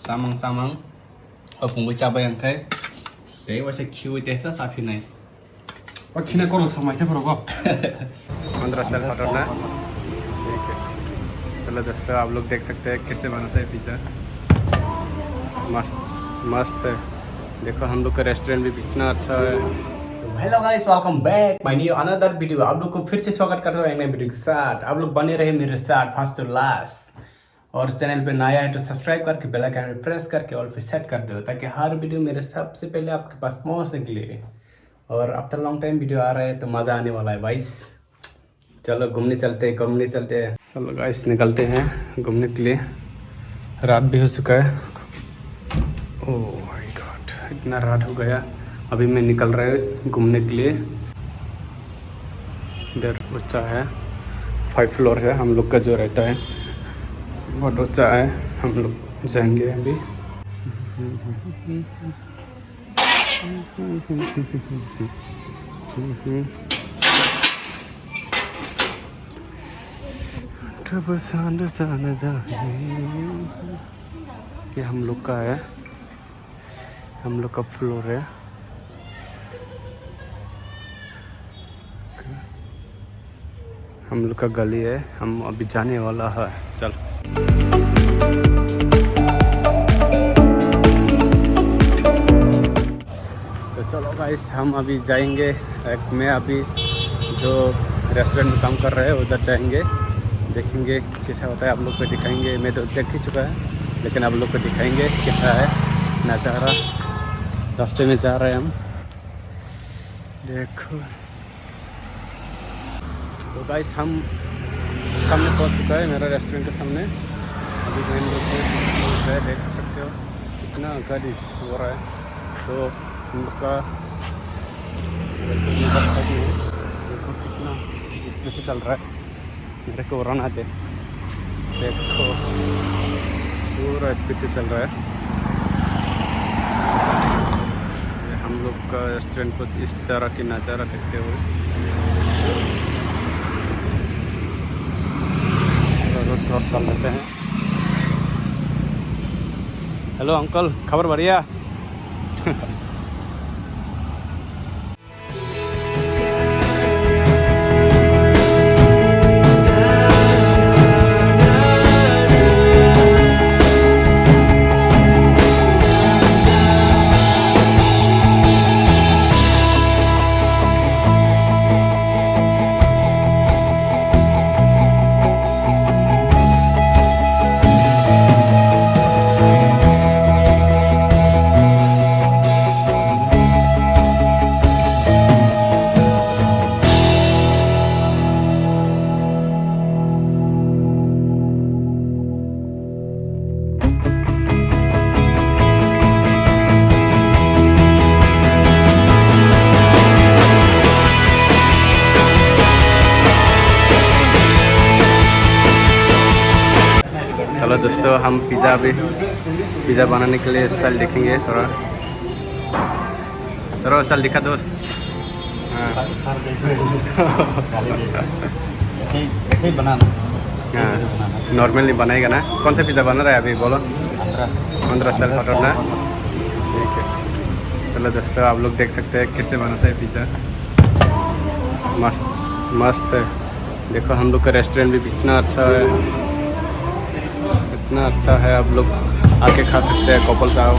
samang pung cabai yang kai deh wasa kiwi desa sapi naik और खिना करो समय से बरोबर 15 साल हटना ठीक है। चलो दोस्तों आप लोग देख सकते हैं कैसे बनाते हैं पिज़्ज़ा। मस्त मस्त है। देखो हम लोग का रेस्टोरेंट भी कितना अच्छा है। Hello guys, welcome back my new another video. आप लोग को फिर से स्वागत करता हूँ एक नए वीडियो के साथ। आप लोग बने रहे मेरे साथ फर्स्ट टू लास्ट, और चैनल पे नया है तो सब्सक्राइब करके बेल आइकन पे प्रेस करके ऑल पे सेट कर दो, ताकि हर वीडियो मेरे सबसे पहले आपके पास पहुँचने के लिए। और आफ्टर लॉन्ग टाइम वीडियो आ रहा है तो मज़ा आने वाला है गाइस। चलो घूमने चलते हैं। चलो गाइस निकलते हैं घूमने के लिए। रात भी हो चुका है। ओह माय गॉड, इतना रात हो गया। अभी मैं निकल रहा है घूमने के लिए। इधर ऊँचा है, 5 फ्लोर है हम लोग का जो रहता है, बहुत ऊँचा है। हम लोग जाएंगे अभी। ये हम लोग का है, हम लोग का फ्लोर है। हम लोग का गली है, हम अभी जाने वाला है। चल तो चलो गाइस हम अभी जाएंगे। मैं अभी जो रेस्टोरेंट में काम कर रहे हैं उधर जाएंगे, देखेंगे कैसा होता है। आप लोग को दिखाएंगे। मैं तो देख ही चुका है, लेकिन आप लोग को दिखाएंगे कैसा है नज़ारा। रास्ते में जा रहे हैं हम, देखो। तो गाइस हम सामने पहुंच चुका है, मेरा रेस्टोरेंट के सामने। अभी मेन रोड पे देख सकते हो कितना गाड़ी हो रहा है। तो हम लोग का देखो कितना इसमें से चल रहा है। मेरे को रन आते देखो, पूरा स्पीड से चल रहा है। हम लोग का रेस्टोरेंट कुछ इस तरह की नज़ारा देखते हुए रोड क्रॉस कर लेते हैं। हेलो अंकल, खबर बढ़िया। चलो दोस्तों हम पिज़्ज़ा बनाने के लिए स्टाइल देखेंगे। थोड़ा स्टाइल दिखा दोस्त। हाँ ऐसे ही बनाना। हाँ नॉर्मली बनाएगा ना। कौन सा पिज़्ज़ा बन रहा है अभी बोलो? 15 साल हटना ठीक है। चलो दोस्तों आप लोग देख सकते हैं कैसे बनाते हैं पिज़्ज़ा। मस्त मस्त है। देखो हम लोग का रेस्टोरेंट भी कितना अच्छा है, इतना अच्छा है। आप लोग आके खा सकते हैं, कपल्स आओ।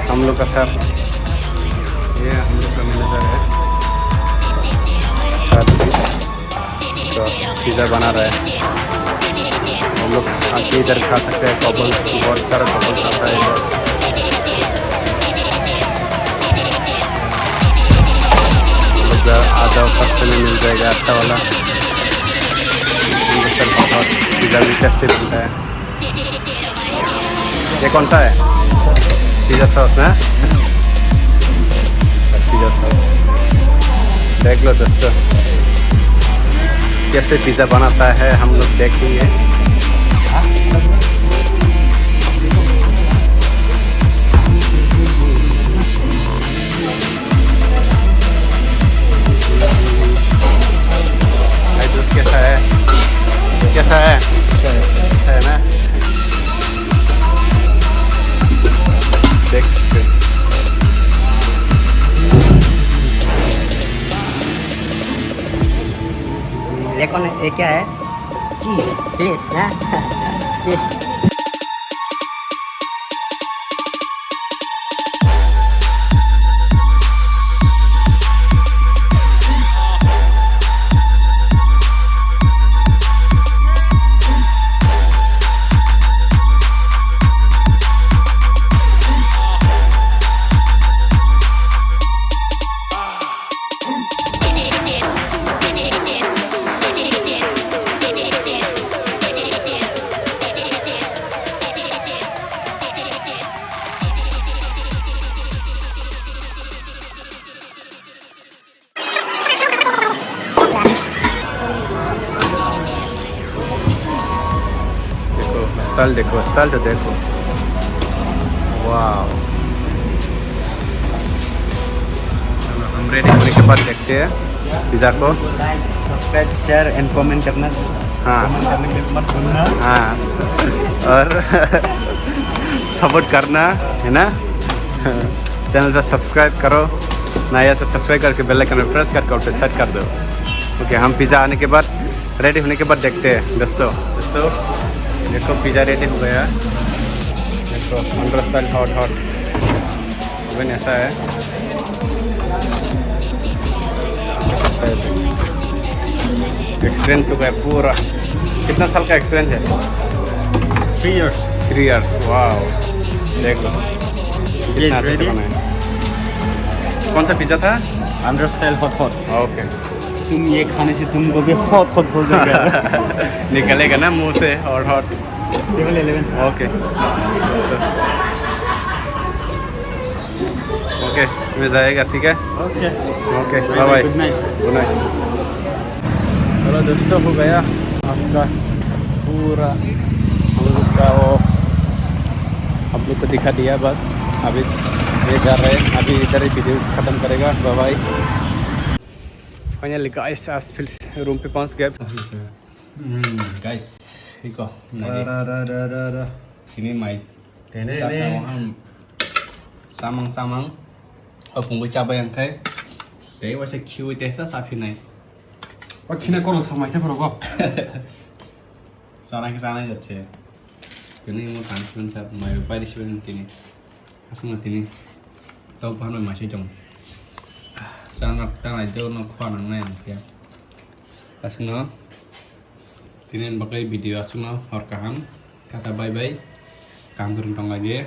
हम लोग का सर, ये हम लोग का मैनेजर है, तो पिज़्ज़ा बना रहा है। हम लोग आके इधर खा सकते हैं, कपल्स, बहुत सारा कपल्स आता है इधर। आ जाओ, सस्ते में मिल जाएगा अच्छा वाला। पिज़्ज़ा भी टेस्टी बनता है। ये कौन सा है? पिज़्ज़ा सॉस ना? पिज़्ज़ा सॉस देख लो दोस्तों कैसे पिज़्ज़ा बनाता है, हम लोग देखेंगे। कैसा है? कैसा है? अच्छा है ना? ये क्या है? चीज चीज ना चीज देखो स्टाइल तो देखो। वाह, हम रेडी होने के बाद देखते हैं पिज़्ज़ा को। Like subscribe share and comment करना। हाँ कमेंट करने के मत भूलना। हाँ और सपोर्ट करना है ना। चैनल पर सब्सक्राइब करो, नया तो सब्सक्राइब करके बेल आइकन में प्रेस करके और पे सेट कर दो। ओके, हम पिज़्ज़ा आने के बाद रेडी होने के बाद देखते हैं दोस्तों। देखो पिज़्ज़ा रेडी हो गया। देखो अंडर स्टाइल हॉट ओवन ऐसा है। एक्सपीरियंस हो गया पूरा। कितना साल का एक्सपीरियंस है? 3 years। 3 years। वाह, देख लो कितना अच्छे से बना है। कौन सा पिज़्ज़ा था? Under style hot. ओके। तुम ये खाने से तुमको भी हॉट हो जाएगा। निकलेगा ना मुंह से और हॉट। टेबल 11। ओके ओके, मैं जाएगा, ठीक है। Okay okay, bye bye, good night. Good night. चलो दोस्तों, हो गया आपका पूरा हम लोग का वो हम लोग को दिखा दिया। बस अभी ये जा रहे हैं, अभी इधर ही वीडियो ख़त्म करेगा। Bye bye. फाइनली गाइस आज फिर रूम पे पहुंच गए। Guys 이거 ini mai samang ở cùng với cha bay ăn thế để qua sẽ kêu thế sát phi này 확실히 걸어 사마이자 보라고. 사랑이 됐지. 그는 뭐 단순한 자 mai 빨리 시간 되니 하스는 되니 또 반을 마시 좀 sang lại cho nó khoan này kìa. Hasilnya tinin pakai video asumna horkahan kata bye bye kantor lagi.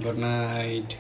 Good night.